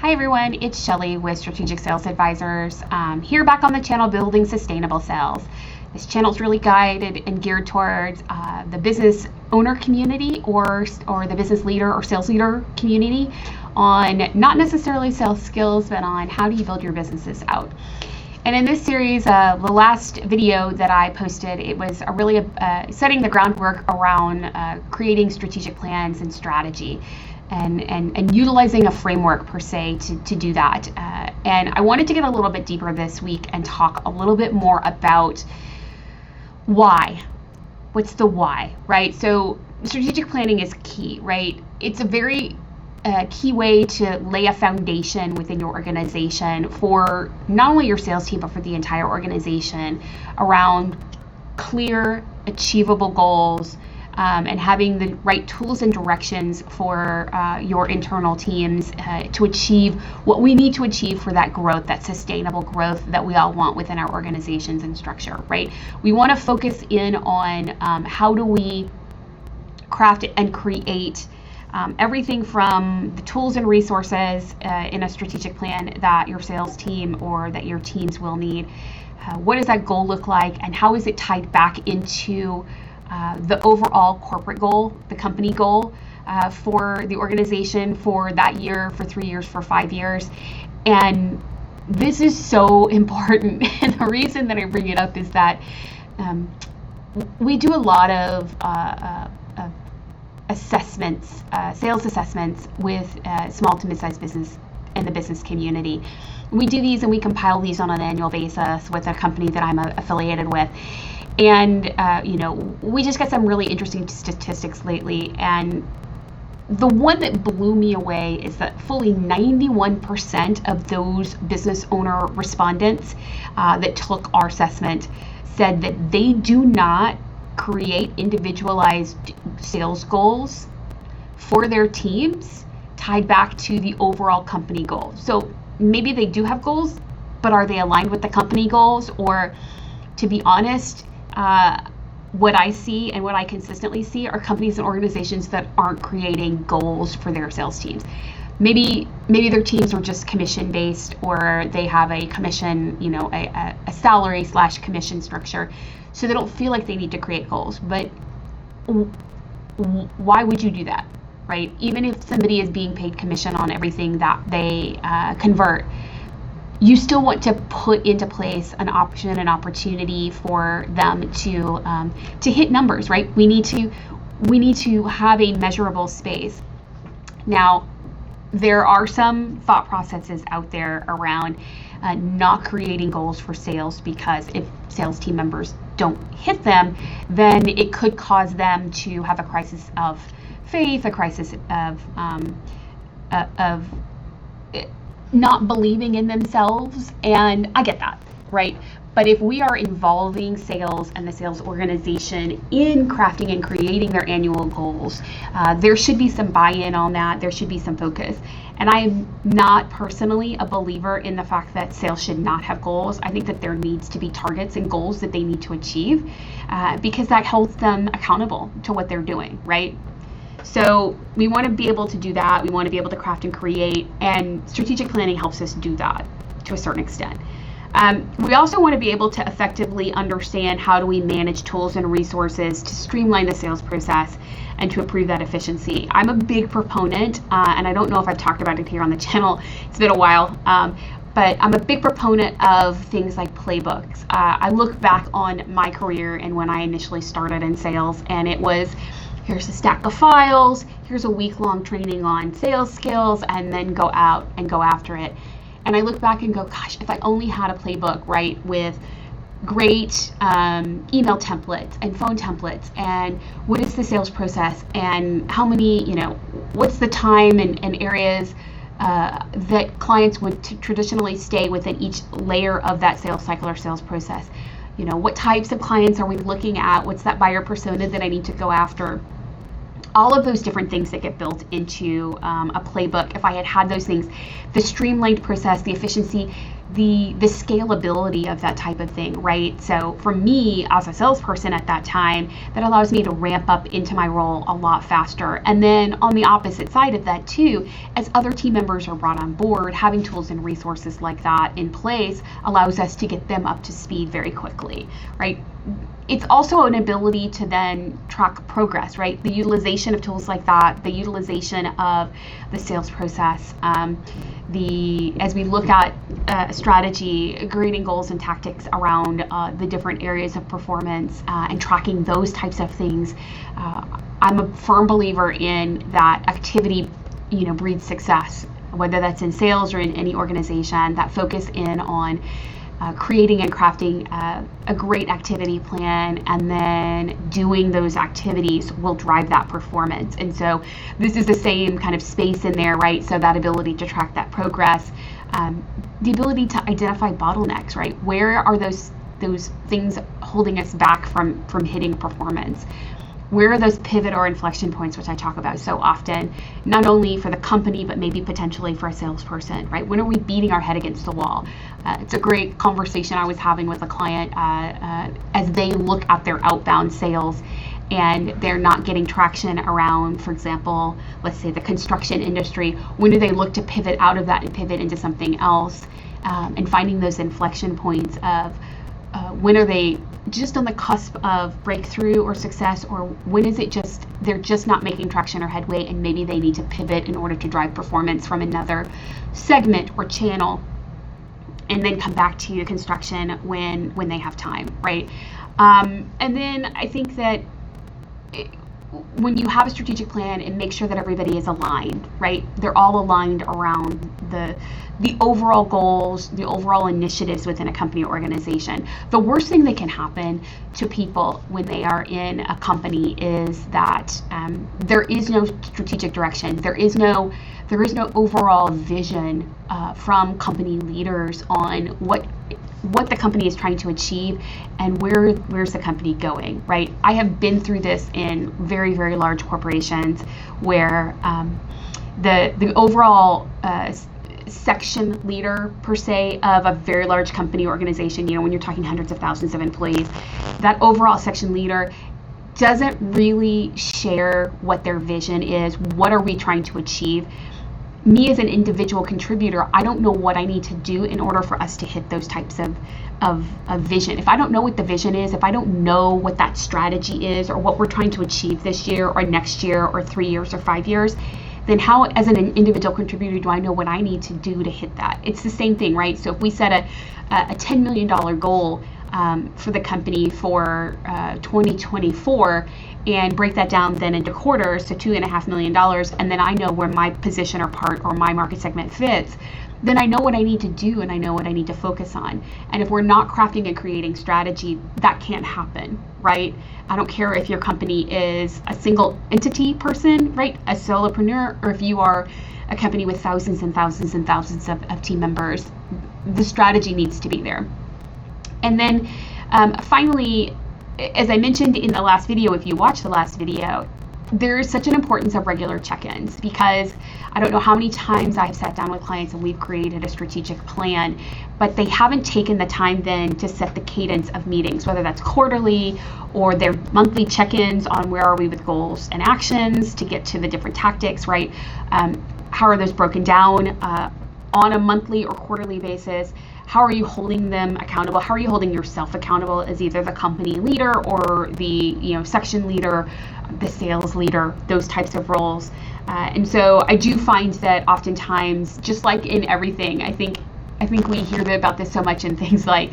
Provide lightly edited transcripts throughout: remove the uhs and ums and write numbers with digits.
Hi everyone, it's Shelly with Strategic Sales Advisors, here back on the channel Building Sustainable Sales. This channel is really guided and geared towards the business owner community or the business leader or sales leader community on not necessarily sales skills, but on how do you build your businesses out. And in this series, the last video that I posted, it was really setting the groundwork around creating strategic plans and strategy. And utilizing a framework per se to do that. And I wanted to get a little bit deeper this week and talk a little bit more about why. What's the why, right? So strategic planning is key, right? It's a very key way to lay a foundation within your organization for not only your sales team, but for the entire organization around clear, achievable goals, and having the right tools and directions for your internal teams to achieve what we need to achieve for that growth, that sustainable growth that we all want within our organizations and structure, right? We want to focus in on how do we craft and create everything from the tools and resources in a strategic plan that your sales team or that your teams will need. What does that goal look like, and how is it tied back into the overall corporate goal, the company goal for the organization for that year, for 3 years, for 5 years. And this is so important. And the reason that I bring it up is that we do a lot of assessments, sales assessments with small to mid-sized business and the business community. We do these and we compile these on an annual basis with a company that I'm affiliated with. And, we just got some really interesting statistics lately. And the one that blew me away is that fully 91% of those business owner respondents that took our assessment said that they do not create individualized sales goals for their teams tied back to the overall company goal. So maybe they do have goals, but are they aligned with the company goals? Or, to be honest, what I see and what I consistently see are companies and organizations that aren't creating goals for their sales teams. Maybe their teams are just commission based, or they have a commission, a salary / commission structure, so they don't feel like they need to create goals. But why would you do that, right? Even if somebody is being paid commission on everything that they convert, you still want to put into place an option, an opportunity for them to hit numbers, right? We need to have a measurable space. Now, there are some thought processes out there around not creating goals for sales, because if sales team members don't hit them, then it could cause them to have a crisis of faith, a crisis of not believing in themselves. And I get that, right? But if we are involving sales and the sales organization in crafting and creating their annual goals, there should be some buy-in on that. There should be some focus. And I am not personally a believer in the fact that sales should not have goals. I think that there needs to be targets and goals that they need to achieve, because that holds them accountable to what they're doing, right? So we want to be able to do that. We want to be able to craft and create, and strategic planning helps us do that to a certain extent. We also want to be able to effectively understand how do we manage tools and resources to streamline the sales process and to improve that efficiency. I'm a big proponent, and I don't know if I've talked about it here on the channel. It's been a while, but I'm a big proponent of things like playbooks. I look back on my career and when I initially started in sales, and it was, here's a stack of files, here's a week-long training on sales skills, and then go out and go after it. And I look back and go, gosh, if I only had a playbook, right, with great email templates and phone templates, and what is the sales process, and how many, what's the time and areas that clients would traditionally stay within each layer of that sales cycle or sales process. What types of clients are we looking at? What's that buyer persona that I need to go after? All of those different things that get built into a playbook. If I had those things, the streamlined process, the efficiency, the scalability of that type of thing, right? So for me as a salesperson at that time, that allows me to ramp up into my role a lot faster. And then on the opposite side of that too, as other team members are brought on board, having tools and resources like that in place allows us to get them up to speed very quickly, right? It's also an ability to then track progress, right? The utilization of tools like that, the utilization of the sales process, as we look at strategy, creating goals and tactics around the different areas of performance and tracking those types of things. I'm a firm believer in that activity, breeds success, whether that's in sales or in any organization. That focus in on creating and crafting a great activity plan, and then doing those activities will drive that performance. And so this is the same kind of space in there, right? So that ability to track that progress, the ability to identify bottlenecks, right? Where are those things holding us back from hitting performance? Where are those pivot or inflection points, which I talk about so often, not only for the company, but maybe potentially for a salesperson, right? When are we beating our head against the wall? It's a great conversation I was having with a client as they look at their outbound sales and they're not getting traction around, for example, let's say the construction industry. When do they look to pivot out of that and pivot into something else? And finding those inflection points of when are they just on the cusp of breakthrough or success, or when is it just they're just not making traction or headway and maybe they need to pivot in order to drive performance from another segment or channel, and then come back to construction when they have time, right? And then I think that when you have a strategic plan, and make sure that everybody is aligned, right? They're all aligned around the overall goals, the overall initiatives within a company or organization. The worst thing that can happen to people when they are in a company is that there is no strategic direction. There is no overall vision from company leaders on what the company is trying to achieve and where's the company going, right? I have been through this in very, very large corporations where the overall section leader per se of a very large company organization, when you're talking hundreds of thousands of employees, that overall section leader doesn't really share what their vision is. What are we trying to achieve? Me as an individual contributor, I don't know what I need to do in order for us to hit those types of vision. If I don't know what the vision is, if I don't know what that strategy is, or what we're trying to achieve this year or next year or 3 years or 5 years, then how, as an individual contributor, do I know what I need to do to hit that? It's the same thing, right? So if we set a $10 million goal for the company for 2024, and break that down then into quarters, so $2.5 million, and then I know where my position or part or my market segment fits, then I know what I need to do and I know what I need to focus on. And if we're not crafting and creating strategy, that can't happen, right? I don't care if your company is a single entity person, right? A solopreneur, or if you are a company with thousands and thousands and thousands of team members, the strategy needs to be there. And then finally, as I mentioned in the last video, if you watched the last video, there's such an importance of regular check-ins, because I don't know how many times I've sat down with clients and we've created a strategic plan, but they haven't taken the time then to set the cadence of meetings, whether that's quarterly or their monthly check-ins on where are we with goals and actions to get to the different tactics, right? How are those broken down on a monthly or quarterly basis? How are you holding them accountable? How are you holding yourself accountable as either the company leader or the section leader, the sales leader, those types of roles? And so I do find that oftentimes, just like in everything, I think we hear about this so much in things like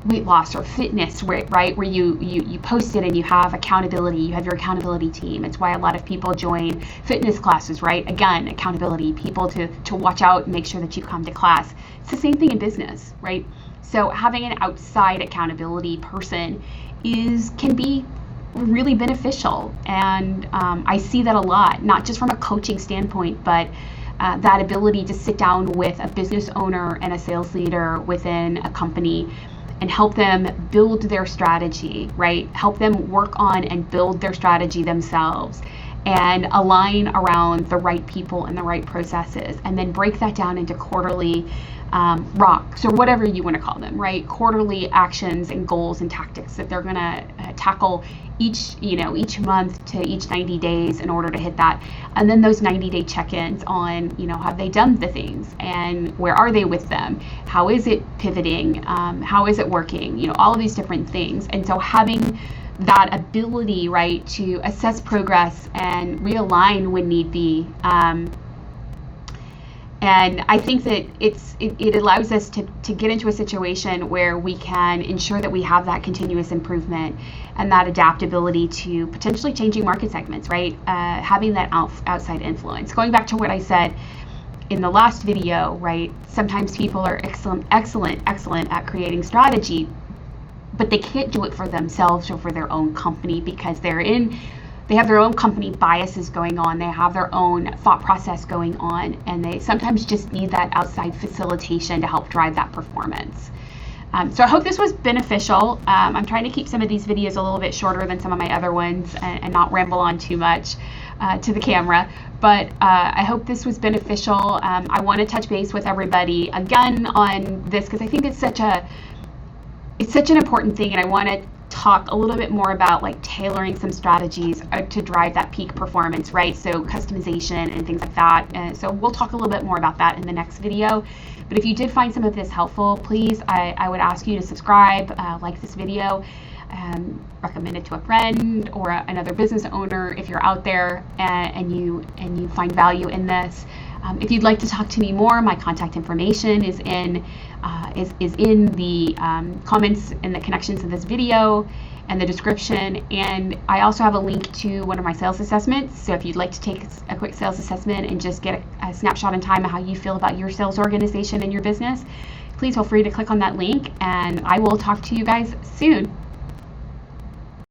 weight loss or fitness, right? Where you post it and you have accountability, you have your accountability team. It's why a lot of people join fitness classes, right? Again, accountability, people to watch out and make sure that you come to class. It's the same thing in business, right? So having an outside accountability person can be really beneficial. And I see that a lot, not just from a coaching standpoint, but that ability to sit down with a business owner and a sales leader within a company and help them build their strategy, right? Help them work on and build their strategy themselves, and align around the right people and the right processes, and then break that down into quarterly rocks, or whatever you want to call them, right? Quarterly actions and goals and tactics that they're going to tackle each month to each 90 days in order to hit that. And then those 90-day check-ins on, have they done the things, and where are they with them? How is it pivoting? How is it working? All of these different things. And so having that ability, right, to assess progress and realign when need be. And I think that it allows us to get into a situation where we can ensure that we have that continuous improvement and that adaptability to potentially changing market segments, right? Having that outside influence. Going back to what I said in the last video, right? Sometimes people are excellent at creating strategy, but they can't do it for themselves or for their own company because they have their own company biases going on. They have their own thought process going on, and they sometimes just need that outside facilitation to help drive that performance. So I hope this was beneficial. I'm trying to keep some of these videos a little bit shorter than some of my other ones and not ramble on too much to the camera. But I hope this was beneficial. I want to touch base with everybody again on this because I think it's such an important thing, and I want to talk a little bit more about like tailoring some strategies to drive that peak performance, right? So customization and things like that. So we'll talk a little bit more about that in the next video. But if you did find some of this helpful, please, I would ask you to subscribe, like this video, recommend it to a friend or another business owner if you're out there and you find value in this. If you'd like to talk to me more, my contact information is in the comments and the connections of this video and the description. And I also have a link to one of my sales assessments. So if you'd like to take a quick sales assessment and just get a snapshot in time of how you feel about your sales organization and your business, please feel free to click on that link, and I will talk to you guys soon.